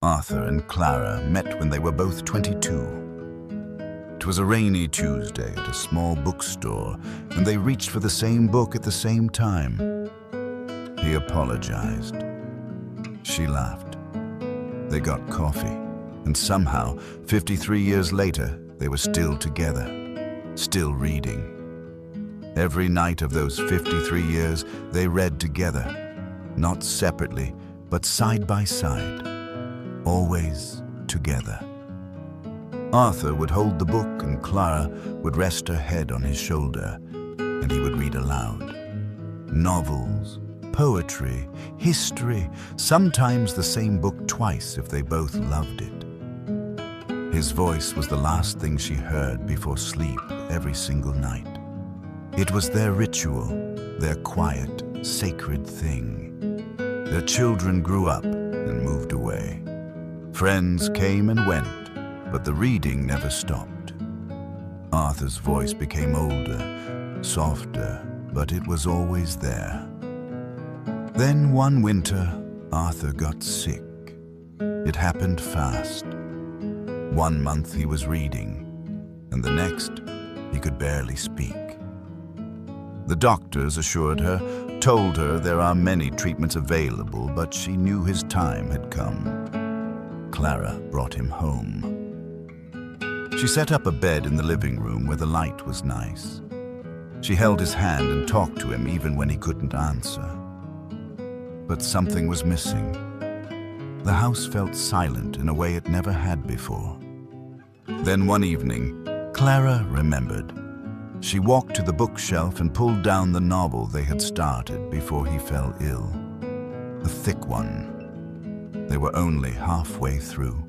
Arthur and Clara met when they were both 22. It was a rainy Tuesday at a small bookstore, and they reached for the same book at the same time. He apologized. She laughed. They got coffee, and somehow, 53 years later, they were still together, still reading. Every night of those 53 years, they read together, not separately, but side by side, always together. Arthur would hold the book and Clara would rest her head on his shoulder, and he would read aloud. Novels, poetry, history, sometimes the same book twice if they both loved it. His voice was the last thing she heard before sleep every single night. It was their ritual, their quiet, sacred thing. Their children grew up and moved away. Friends came and went, but the reading never stopped. Arthur's voice became older, softer, but it was always there. Then one winter, Arthur got sick. It happened fast. 1 month he was reading, and the next he could barely speak. The doctors assured her, told her there are many treatments available, but she knew his time had come. Clara brought him home. She set up a bed in the living room where the light was nice. She held his hand and talked to him even when he couldn't answer. But something was missing. The house felt silent in a way it never had before. Then one evening, Clara remembered. She walked to the bookshelf and pulled down the novel they had started before he fell ill. A thick one. They were only halfway through.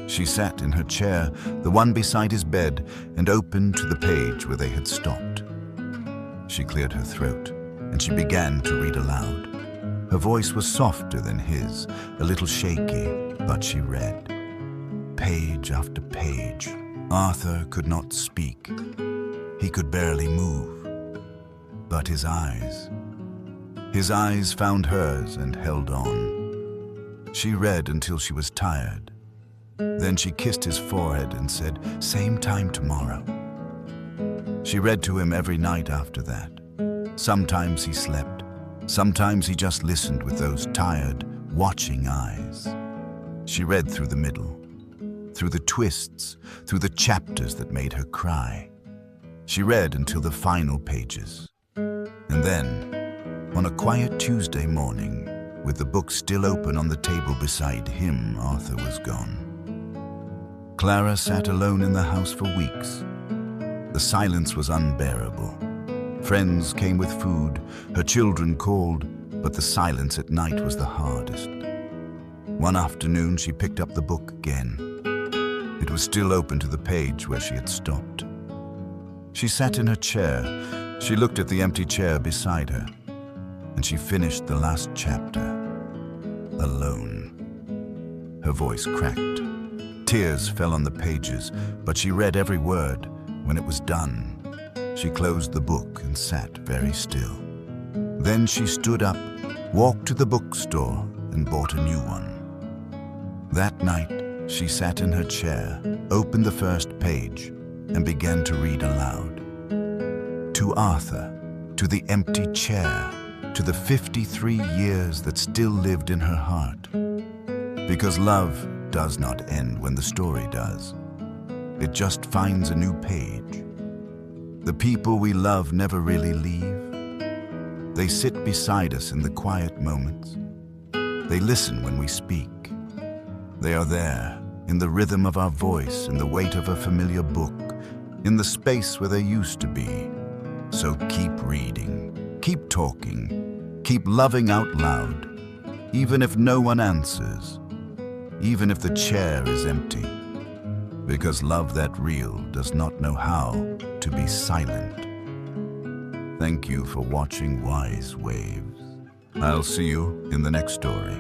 She sat in her chair, the one beside his bed, and opened to the page where they had stopped. She cleared her throat, and she began to read aloud. Her voice was softer than his, a little shaky, but she read. Page after page. Arthur could not speak. He could barely move. But his eyes found hers and held on. She read until she was tired. Then she kissed his forehead and said, "Same time tomorrow." She read to him every night after that. Sometimes he slept. Sometimes he just listened with those tired, watching eyes. She read through the middle, through the twists, through the chapters that made her cry. She read until the final pages. And then, on a quiet Tuesday morning, with the book still open on the table beside him, Arthur was gone. Clara sat alone in the house for weeks. The silence was unbearable. Friends came with food, her children called, but the silence at night was the hardest. One afternoon, she picked up the book again. It was still open to the page where she had stopped. She sat in her chair. She looked at the empty chair beside her, and she finished the last chapter, alone. Her voice cracked. Tears fell on the pages, but she read every word. When it was done, she closed the book and sat very still. Then she stood up, walked to the bookstore, and bought a new one. That night, she sat in her chair, opened the first page, and began to read aloud. To Arthur, to the empty chair, to the 53 years that still lived in her heart. Because love does not end when the story does. It just finds a new page. The people we love never really leave. They sit beside us in the quiet moments. They listen when we speak. They are there, in the rhythm of our voice, in the weight of a familiar book, in the space where they used to be. So keep reading, keep talking, keep loving out loud, even if no one answers, even if the chair is empty, because love that real does not know how to be silent. Thank you for watching Wise Waves. I'll see you in the next story.